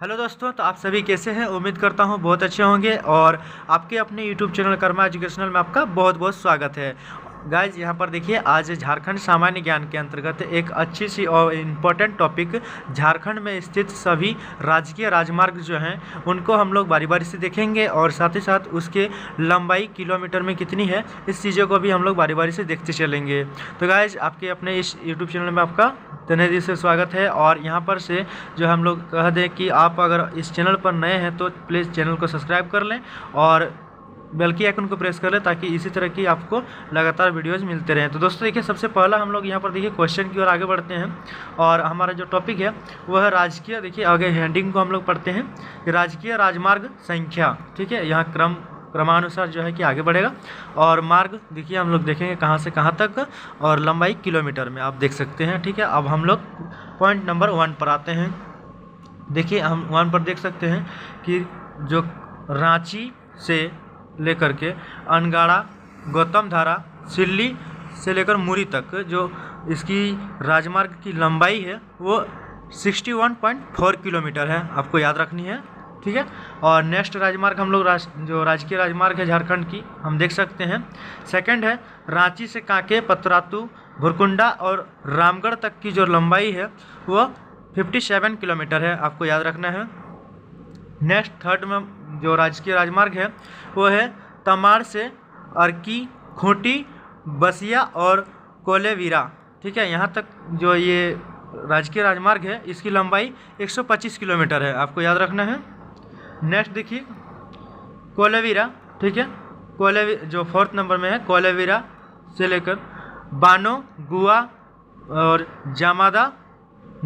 Hello दोस्तों, तो आप सभी कैसे हैं। उम्मीद करता हूं बहुत अच्छे होंगे और आपके अपने यूट्यूब चैनल कर्मा एजुकेशनल में आपका बहुत बहुत स्वागत है। गाइज यहाँ पर देखिए, आज झारखंड सामान्य ज्ञान के अंतर्गत एक अच्छी सी और इम्पोर्टेंट टॉपिक झारखंड में स्थित सभी राजकीय राजमार्ग जो हैं उनको हम लोग बारी बारी से देखेंगे और साथ ही साथ उसके लंबाई किलोमीटर में कितनी है, इस चीज़ों को भी हम लोग बारी बारी से देखते चलेंगे। तो गाइज आपके अपने इस यूट्यूब चैनल में आपका तहे दिल से स्वागत है। और यहाँ पर से जो हम लोग कह दें कि आप अगर इस चैनल पर नए हैं तो प्लीज़ चैनल को सब्सक्राइब कर लें और बेल की आइकन को प्रेस कर लें ताकि इसी तरह की आपको लगातार वीडियोज़ मिलते रहें। तो दोस्तों देखिए, सबसे पहला हम लोग यहाँ पर देखिए क्वेश्चन की ओर आगे बढ़ते हैं और हमारा जो टॉपिक है वह है राजकीय। देखिए आगे हेडिंग को हम लोग पढ़ते हैं कि राजकीय राजमार्ग संख्या। ठीक है, यहाँ क्रमानुसार जो है कि आगे बढ़ेगा और मार्ग देखिए हम लोग देखेंगे कहाँ से कहाँ तक और लंबाई किलोमीटर में आप देख सकते हैं। ठीक है, अब हम लोग पॉइंट नंबर 1 पर आते हैं। देखिए हम 1 पर देख सकते हैं कि जो रांची से लेकर के अनगाड़ा, गौतम धारा, सिल्ली से लेकर मुरी तक जो इसकी राजमार्ग की लंबाई है वो 61.4 किलोमीटर है, आपको याद रखनी है। ठीक है, और नेक्स्ट राजमार्ग हम लोग जो राजकीय राजमार्ग है झारखंड की हम देख सकते हैं। सेकंड है रांची से कांके, पतरातू, भुरकुंडा और रामगढ़ तक की जो लंबाई है वो 57 किलोमीटर है, आपको याद रखना है। नेक्स्ट थर्ड में जो राजकीय राजमार्ग है वो है तमाड़ से अर्की, खूंटी, बसिया और कोलेवीरा। ठीक है, यहाँ तक जो ये राजकीय राजमार्ग है इसकी लंबाई 125 किलोमीटर है, आपको याद रखना है। नेक्स्ट देखिए कोलेवीरा। ठीक है, जो 4th नंबर में है, कोलेवीरा से लेकर बानो, गुआ और जामादा,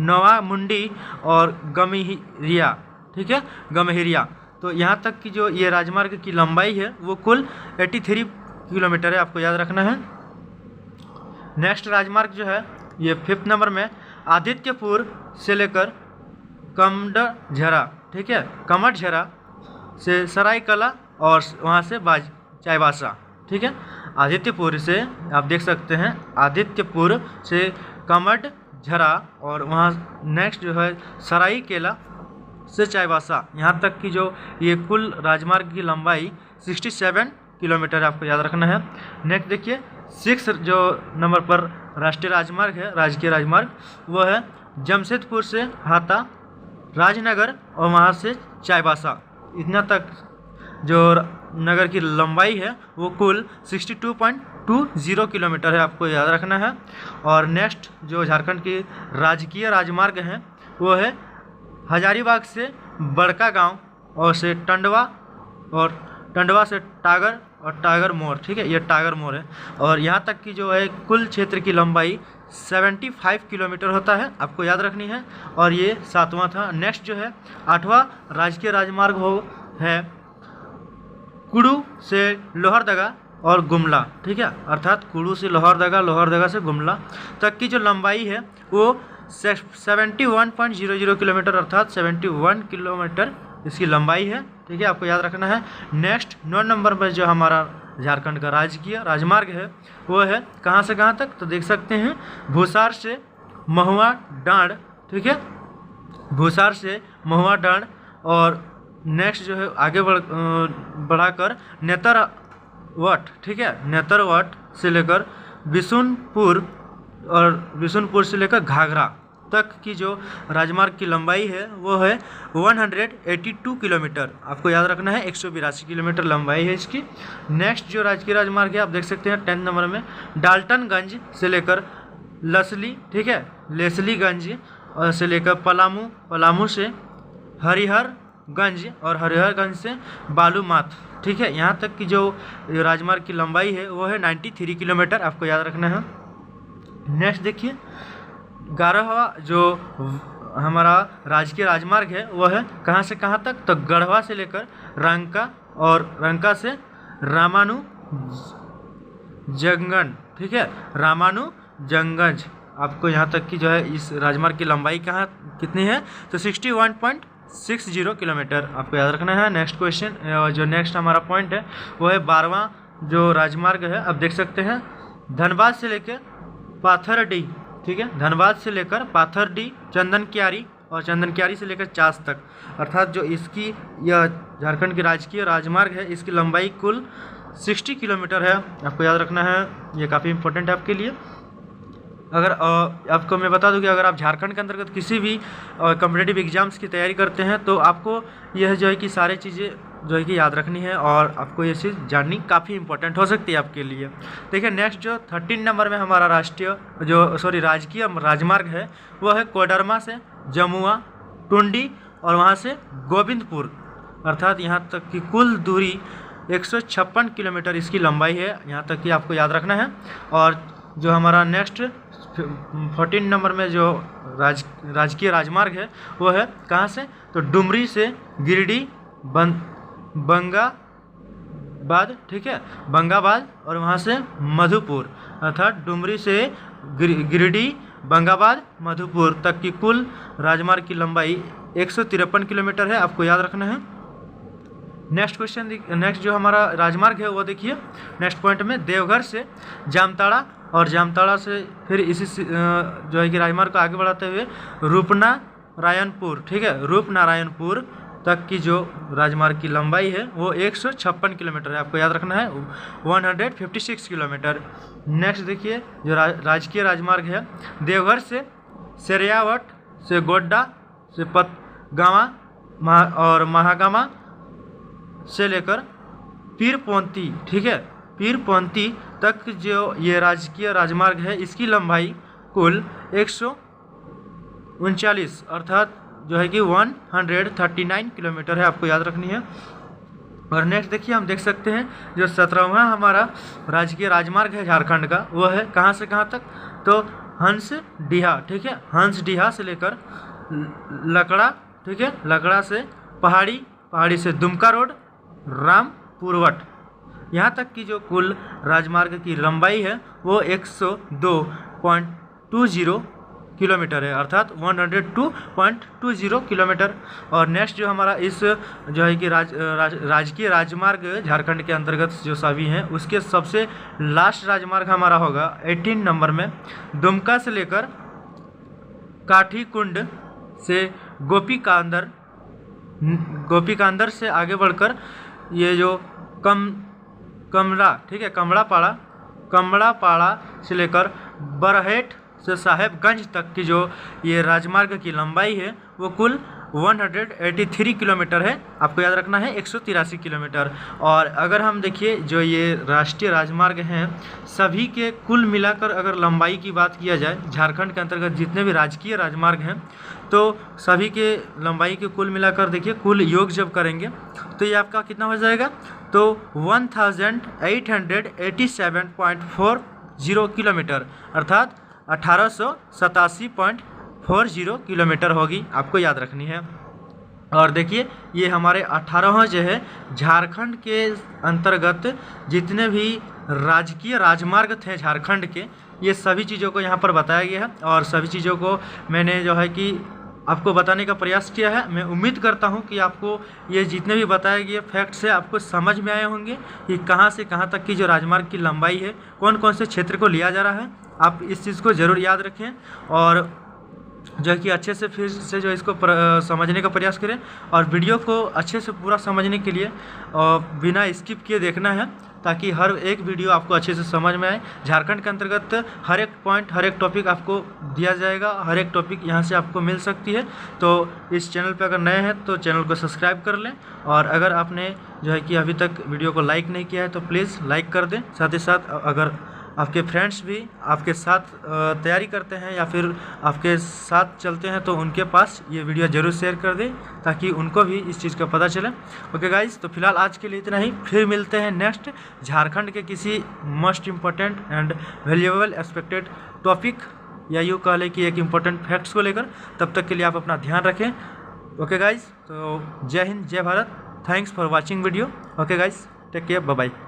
नवा मुंडी और गम्हिरिया। ठीक है, गम्हिरिया। तो यहाँ तक की जो ये राजमार्ग की लंबाई है वो कुल 83 किलोमीटर है, आपको याद रखना है। नेक्स्ट राजमार्ग जो है ये 5th नंबर में आदित्यपुर से लेकर कमडझरा। ठीक है, कमडझरा से सरायकला और वहाँ से चाईबासा। ठीक है, आदित्यपुर से आप देख सकते हैं, आदित्यपुर से कमडझरा और वहाँ नेक्स्ट जो है सरायकेला से चाईबासा, यहाँ तक की जो ये कुल राजमार्ग की लंबाई 67 किलोमीटर है, आपको याद रखना है। नेक्स्ट देखिए 6 जो नंबर पर राष्ट्रीय राजमार्ग है, राजकीय राजमार्ग, वो है जमशेदपुर से हाता, राजनगर और वहाँ से चाईबासा। इतना तक जो नगर की लंबाई है वो कुल 62.20 किलोमीटर है, आपको याद रखना है। और नेक्स्ट जो झारखंड की राजकीय राजमार्ग हैं वो है हजारीबाग से बड़का गांव और से टंडवा और टंडवा से टागर और टागर मोड़। ठीक है, ये टागर मोड़ है और यहाँ तक की जो है कुल क्षेत्र की लंबाई 75 किलोमीटर होता है, आपको याद रखनी है। और ये 7वां था। नेक्स्ट जो है 8वां राजकीय राजमार्ग है कुड़ू से लोहरदगा और गुमला। ठीक है, अर्थात कुड़ू से लोहरदगा, लोहरदगा से गुमला तक की जो लंबाई है वो 71.00 किलोमीटर अर्थात 71 किलोमीटर इसकी लंबाई है। ठीक है, आपको याद रखना है। नेक्स्ट 9 नंबर पर जो हमारा झारखंड का राजकीय राजमार्ग है वो है कहाँ से कहाँ तक, तो देख सकते हैं भूसार से महुआ डांड। ठीक है, भूसार से महुआ डांड और नेक्स्ट जो है आगे बढ़ाकर नेतरवट। ठीक है, नेतरवट से लेकर बिशुनपुर और बिशुनपुर से लेकर घाघरा तक की जो राजमार्ग की लंबाई है वो है 182 किलोमीटर, आपको याद रखना है। 182 किलोमीटर लंबाई है इसकी। नेक्स्ट जो राजकीय राजमार्ग है आप देख सकते हैं 10 नंबर में डाल्टनगंज से लेकर लसली। ठीक है, लेसलीगंज से लेकर पलामू, पलामू से हरिहरगंज और हरिहरगंज से बालूमाथ। ठीक है, यहाँ तक की जो राजमार्ग की लंबाई है वो है 93 किलोमीटर, आपको याद रखना है। नेक्स्ट देखिए 11वां जो हमारा राजकीय राजमार्ग है वो है कहाँ से कहाँ तक, तो गढ़वा से लेकर रंका और रंका से रामानुजगंज। ठीक है, रामानुजगंज। आपको यहाँ तक की जो है इस राजमार्ग की लंबाई कितनी है, तो 61.60 किलोमीटर, आपको याद रखना है। नेक्स्ट क्वेश्चन जो नेक्स्ट हमारा पॉइंट है वो है 12वां जो राजमार्ग है, आप देख सकते हैं धनबाद से लेकर पाथरडी। ठीक है, धनबाद से लेकर पाथरडी, चंदन क्यारी और चंदनकियारी से लेकर चास तक, अर्थात जो इसकी यह झारखंड की राजकीय राजमार्ग है, इसकी लंबाई कुल 60 किलोमीटर है। आपको याद रखना है, ये काफ़ी इंपॉर्टेंट है आपके लिए। अगर आपको मैं बता दूं कि अगर आप झारखंड के अंतर्गत किसी भी कॉम्पिटिटिव एग्जाम्स की तैयारी करते हैं तो आपको यह जो है कि सारी चीज़ें जो है कि याद रखनी है और आपको ये चीज़ जाननी काफ़ी इंपॉर्टेंट हो सकती है आपके लिए। देखिए नेक्स्ट जो 13 नंबर में हमारा राजकीय राजमार्ग है वो है कोडरमा से जमुआ, टुंडी और वहाँ से गोविंदपुर, अर्थात यहाँ तक की कुल दूरी 156 किलोमीटर इसकी लंबाई है, यहाँ तक कि आपको याद रखना है। और जो हमारा नेक्स्ट 14 नंबर में जो राजकीय राजमार्ग है वो है कहाँ से, तो डुमरी से गिरिडीह, बंगाबाद, ठीक है, बंगाबाद और वहाँ से मधुपुर, अर्थात डुमरी से गिरिडीह, बंगाबाद, मधुपुर तक की कुल राजमार्ग की लंबाई 153 किलोमीटर है, आपको याद रखना है। नेक्स्ट जो हमारा राजमार्ग है वो देखिए नेक्स्ट पॉइंट में देवघर से जामताड़ा और जामताड़ा से फिर इसी जो है कि राजमार्ग को आगे बढ़ाते हुए रूपनारायणपुर, ठीक है, रूपनारायणपुर तक की जो राजमार्ग की लंबाई है वो 156 किलोमीटर है, आपको याद रखना है, 156 किलोमीटर। नेक्स्ट देखिए जो राजकीय राजमार्ग है देवघर से सेरियावट से गोड्डा से पतगामा और महागामा से लेकर पीरपौंती, ठीक है, पीरपौंती तक जो ये राजकीय राजमार्ग है इसकी लंबाई कुल 139 अर्थात जो है कि 139 किलोमीटर है, आपको याद रखनी है। और नेक्स्ट देखिए हम देख सकते हैं जो 17वां हमारा राजकीय राजमार्ग है झारखंड का वो है कहाँ से कहाँ तक, तो हंसडीहा, ठीक है, हंसडीहा से लेकर लकड़ा, ठीक है, लकड़ा से पहाड़ी से दुमका रोड, रामपुरवट, यहाँ तक की जो कुल राजमार्ग की लंबाई है वो 102.20 किलोमीटर है, अर्थात 102.20 किलोमीटर। और नेक्स्ट जो हमारा इस जो है कि राजकीय राजमार्ग झारखंड के अंतर्गत जो सभी हैं उसके सबसे लास्ट राजमार्ग हमारा होगा 18 नंबर में दुमका से लेकर काठीकुंड से गोपीकांदर से आगे बढ़कर ये जो कमला, ठीक है, कमड़ापाड़ा से लेकर बरहेट से साहेबगंज तक की जो ये राजमार्ग की लंबाई है वो कुल 183 किलोमीटर है, आपको याद रखना है 183 किलोमीटर। और अगर हम देखिए जो ये राष्ट्रीय राजमार्ग हैं सभी के कुल मिलाकर अगर लंबाई की बात किया जाए झारखंड के अंतर्गत जितने भी राजकीय राजमार्ग हैं तो सभी के लंबाई के कुल मिलाकर देखिए कुल योग जब करेंगे तो ये आपका कितना हो जाएगा, तो 1887.40 किलोमीटर अर्थात 1887.40 किलोमीटर होगी, आपको याद रखनी है। और देखिए ये हमारे 18वां जो है झारखंड के अंतर्गत जितने भी राजकीय राजमार्ग थे झारखंड के ये सभी चीज़ों को यहाँ पर बताया गया है और सभी चीज़ों को मैंने जो है कि आपको बताने का प्रयास किया है। मैं उम्मीद करता हूँ कि आपको ये जितने भी बताए गए फैक्ट्स है आपको समझ में आए होंगे कि कहाँ से कहाँ तक की जो राजमार्ग की लंबाई है कौन कौन से क्षेत्र को लिया जा रहा है। आप इस चीज़ को ज़रूर याद रखें और जो है कि अच्छे से फिर से जो इसको समझने का प्रयास करें और वीडियो को अच्छे से पूरा समझने के लिए बिना स्किप किए देखना है ताकि हर एक वीडियो आपको अच्छे से समझ में आए। झारखंड के अंतर्गत हर एक पॉइंट हर एक टॉपिक आपको दिया जाएगा, हर एक टॉपिक यहाँ से आपको मिल सकती है। तो इस चैनल पे अगर नए हैं तो चैनल को सब्सक्राइब कर लें और अगर आपने जो है कि अभी तक वीडियो को लाइक नहीं किया है तो प्लीज़ लाइक कर दें। साथ ही साथ अगर आपके फ्रेंड्स भी आपके साथ तैयारी करते हैं या फिर आपके साथ चलते हैं तो उनके पास ये वीडियो ज़रूर शेयर कर दें ताकि उनको भी इस चीज़ का पता चले। ओके गाइस, तो फिलहाल आज के लिए इतना ही, फिर मिलते हैं नेक्स्ट झारखंड के किसी most important and valuable expected topic या यूँ कह लें कि एक इम्पोर्टेंट फैक्ट्स को लेकर। तब तक के लिए आप अपना ध्यान रखें। ओके गाइस, तो जय हिंद, जय Bharat, thanks for watching video. Okay guys, take care, bye bye.